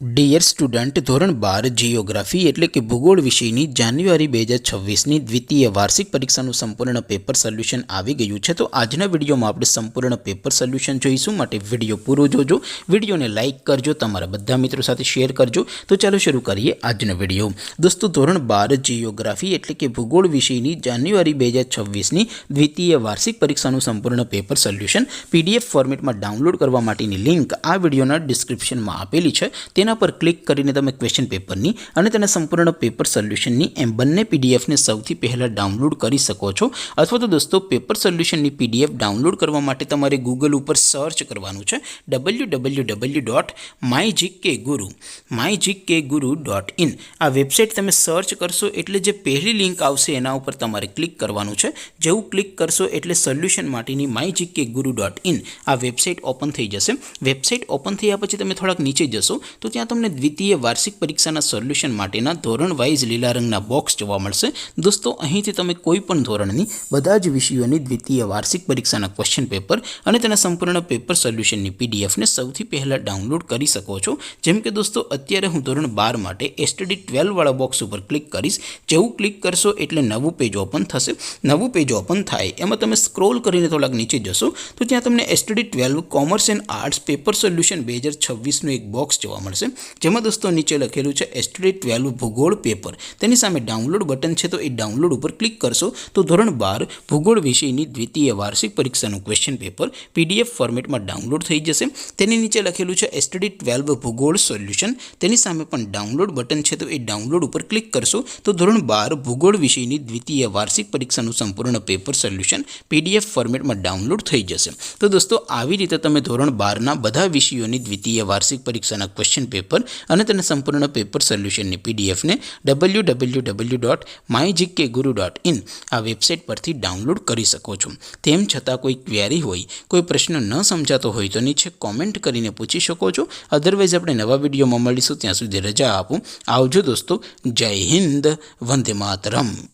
Dear student, ધોરણ 12 geography એટલે કે ભૂગોળ વિષયની જાન્યુઆરી 2026ની દ્વિતીય વાર્ષિક પરીક્ષાનું સંપૂર્ણ પેપર સોલ્યુશન આવી ગયું છે। તો આજના વિડીયોમાં આપણે સંપૂર્ણ પેપર સોલ્યુશન જોઈશું, માટે વિડીયો પૂરો જોજો, વિડીયોને લાઇક કરજો, તમારા બધા મિત્રો સાથે શેર કરજો। તો ચાલો શરૂ કરીએ આજનો વિડીયો। દોસ્તો, ધોરણ 12 જિયોગ્રાફી એટલે કે ભૂગોળ વિષયની જાન્યુઆરી 2026ની દ્વિતીય વાર્ષિક પરીક્ષાનું સંપૂર્ણ પેપર સોલ્યુશન PDF ફોર્મેટમાં ડાઉનલોડ કરવા માટેની લિંક આ વિડીયોના ડિસ્ક્રિપ્શનમાં આપેલી છે। તેના पर क्लिक करीने तमे क्वेश्चन पेपर नी अने तेना संपूर्ण पेपर सोल्यूशन नी एम बंने पीडीएफ ने सौथी पहला डाउनलॉड करी सको छो। अथवा तो दोस्तों, पेपर सोल्यूशन नी पीडीएफ डाउनलॉड करवा माटे तमारे गूगल पर सर्च करवानुं छे www.mygkguru.in। आ वेबसाइट तमे सर्च करशो एटले जे पहली लिंक आवशे एना उपर तमारे क्लिक करवानुं छे। जेवुं क्लिक करशो एटले सोल्यूशन माटेनी mygkguru.in आ वेबसाइट ओपन थई जशे। वेबसाइट ओपन थया पछी तमे थोड़ाक नीचे जशो तो त्यां तमने द्वितीय वार्षिक परीक्षाना सोल्यूशन माटेना धोरण वाइज लीला रंगना बॉक्स जोवा मळशे। दोस्तों, અહીંથી તમે કોઈપણ ધોરણની બધા જ વિષયોની દ્વિતીય વાર્ષિક પરીક્ષાના ક્વેશ્ચન પેપર અને તેના સંપૂર્ણ પેપર સોલ્યુશનની PDF ને સૌથી પહેલા ડાઉનલોડ કરી શકો છો। જેમ કે દોસ્તો, અત્યારે હું ધોરણ 12 માટે STD 12 વાળા બોક્સ ઉપર ક્લિક કરીશ। જેવું ક્લિક કરશો એટલે નવું પેજ ઓપન થશે। નવું પેજ ઓપન થાય એમાં તમે સ્ક્રોલ કરીને થોડાક નીચે જશો તો ત્યાં તમને STD 12 commerce and arts paper solution 2026નું એક બોક્સ જોવા મળશે, જેમાં દોસ્તો નીચે લખેલું છે STD 12 ભૂગોળ પેપર। તેની સામે ડાઉનલોડ બટન છે, તો એ ડાઉનલોડ ઉપર ક્લિક કરશો તો ધોરણ 12 ભૂગોળ વિષયની દ્વિતીય વાર્ષિક પરીક્ષાનું ક્વેશ્ચન પેપર PDF ફોર્મેટમાં ડાઉનલોડ થઈ જશે। તેની નીચે લખેલું છે STD 12 ભૂગોળ સોલ્યુશન। તેની સામે પણ ડાઉનલોડ બટન છે, તો એ ડાઉનલોડ ઉપર ક્લિક કરશો તો ધોરણ 12 ભૂગોળ વિષયની દ્વિતીય વાર્ષિક પરીક્ષાનું સંપૂર્ણ પેપર સોલ્યુશન PDF ફોર્મેટમાં ડાઉનલોડ થઈ જશે। તો દોસ્તો, આવી રીતે તમે ધોરણ 12ના બધા વિષયોની દ્વિતીય વાર્ષિક પરીક્ષાના ક્વેશ્ચન પેપર અને તેના સંપૂર્ણ પેપર સોલ્યુશનની PDF ને www.mygkguru.in આ વેબસાઇટ પરથી ડાઉનલોડ કરી શકો છો। તેમ છતાં કોઈ ક્વેરી હોય, કોઈ પ્રશ્ન ન સમજાતો હોય તો નીચે કોમેન્ટ કરીને પૂછી શકો છો। અધરવાઇઝ આપણે નવા વિડીયોમાં મળીશું, ત્યાં સુધી રજા આપો। આવજો દોસ્તો, જય હિન્દ, વંદે માતરમ।